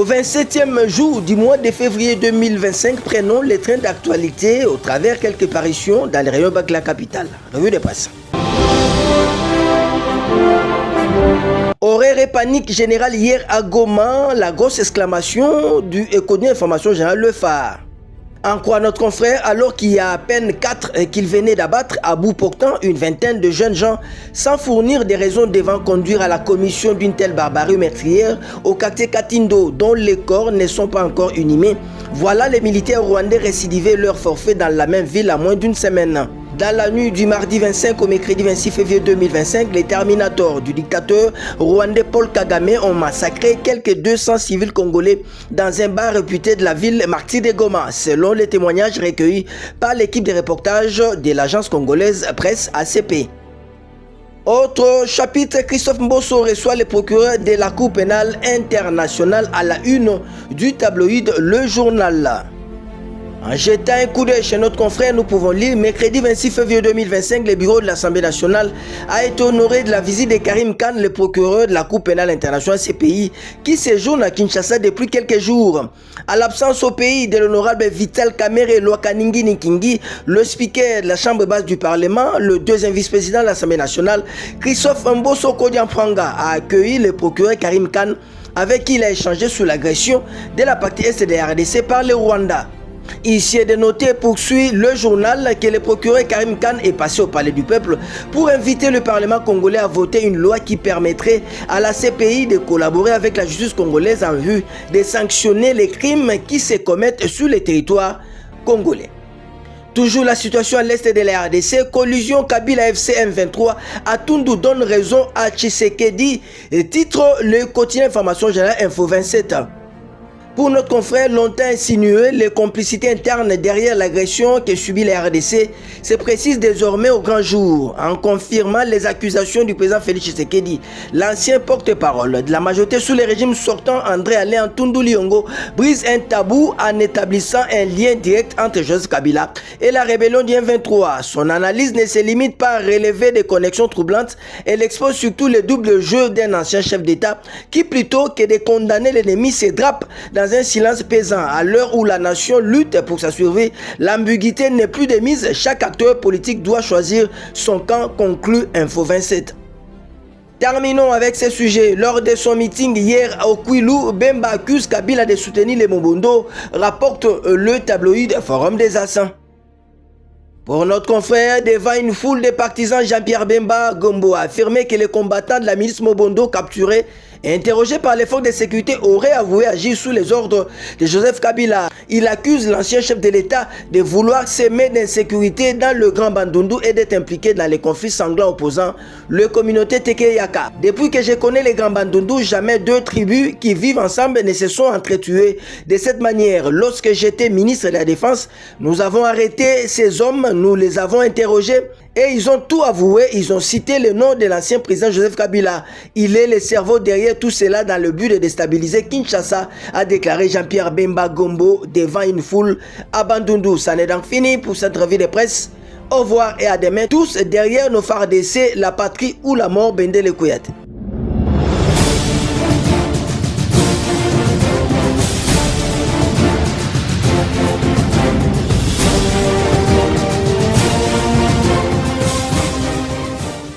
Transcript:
Au 27e jour du mois de février 2025, prenons les trains d'actualité au travers quelques parutions dans les rayons de la capitale. Revue de presse. Horaire et panique générale hier à Goma, la grosse exclamation du Économie Information Générale Le Phare. En croit notre confrère, alors qu'il y a à peine 4 qu'il venait d'abattre, à bout portant une vingtaine de jeunes gens, sans fournir des raisons devant conduire à la commission d'une telle barbarie meurtrière au quartier Katindo, dont les corps ne sont pas encore inhumés. Voilà les militaires rwandais récidiver leur forfait dans la même ville à moins d'une semaine. Dans la nuit du mardi 25 au mercredi 26 février 2025, les terminators du dictateur rwandais Paul Kagame ont massacré quelques 200 civils congolais dans un bar réputé de la ville martyre de Goma, selon les témoignages recueillis par l'équipe de reportage de l'agence congolaise Presse ACP. Autre chapitre, Christophe Mbosso reçoit le procureur de la Cour pénale internationale à la une du tabloïd Le Journal. En jetant un coup d'œil chez notre confrère, nous pouvons lire mercredi 26 février 2025, le bureau de l'Assemblée nationale a été honoré de la visite de Karim Khan, le procureur de la Cour pénale internationale CPI, qui séjourne à Kinshasa depuis quelques jours. À l'absence au pays de l'honorable Vital Kamerhe Lwakaningi Nikingi, le speaker de la Chambre basse du Parlement, le deuxième vice-président de l'Assemblée nationale, Christophe Mbosso Kodiampranga, a accueilli le procureur Karim Khan, avec qui il a échangé sur l'agression de la partie est de la RDC par le Rwanda. Ici est de noter, poursuit le journal, que le procureur Karim Khan est passé au Palais du Peuple pour inviter le Parlement congolais à voter une loi qui permettrait à la CPI de collaborer avec la justice congolaise en vue de sanctionner les crimes qui se commettent sur le territoire congolais. Toujours la situation à l'est de la RDC, collusion Kabila FC M23 à Tundu donne raison à Tshisekedi, titre le quotidien Information Générale Info 27. Pour notre confrère, longtemps insinué, les complicités internes derrière l'agression que subit la RDC se précisent désormais au grand jour, en confirmant les accusations du président Félix Tshisekedi. L'ancien porte-parole de la majorité sous le régime sortant, André Alain Tundu Liongo, brise un tabou en établissant un lien direct entre Joseph Kabila et la rébellion du M23. Son analyse ne se limite pas à relever des connexions troublantes, elle expose surtout le double jeu d'un ancien chef d'État qui, plutôt que de condamner l'ennemi, se drape dans un silence pesant. À l'heure où la nation lutte pour sa survie, l'ambiguïté n'est plus de mise. Chaque acteur politique doit choisir son camp, conclut Info 27. Terminons avec ce sujet. Lors de son meeting hier au Kwilu, Bemba accuse Kabila de soutenir les Mobondo, rapporte le tabloïd Forum des Assans. Pour notre confrère, devant une foule de partisans, Jean-Pierre Bemba Gombo a affirmé que les combattants de la milice Mobondo capturés et interrogé par les forces de sécurité, aurait avoué agir sous les ordres de Joseph Kabila. Il accuse l'ancien chef de l'État de vouloir s'aimer d'insécurité dans le Grand Bandundu et d'être impliqué dans les conflits sanglants opposant la communauté Tekeyaka. Depuis que je connais les Grand Bandundu, jamais deux tribus qui vivent ensemble ne se sont entretuées de cette manière. Lorsque j'étais ministre de la Défense, nous avons arrêté ces hommes, nous les avons interrogés et ils ont tout avoué. Ils ont cité le nom de l'ancien président Joseph Kabila. Il est le cerveau derrière tout cela dans le but de déstabiliser Kinshasa, a déclaré Jean-Pierre Bemba Gombo devant une foule à Bandundu. Ça n'est donc fini pour cette revue de presse. Au revoir et à demain. Tous derrière nos phares d'essai, la patrie ou la mort, Bendele Kouyate.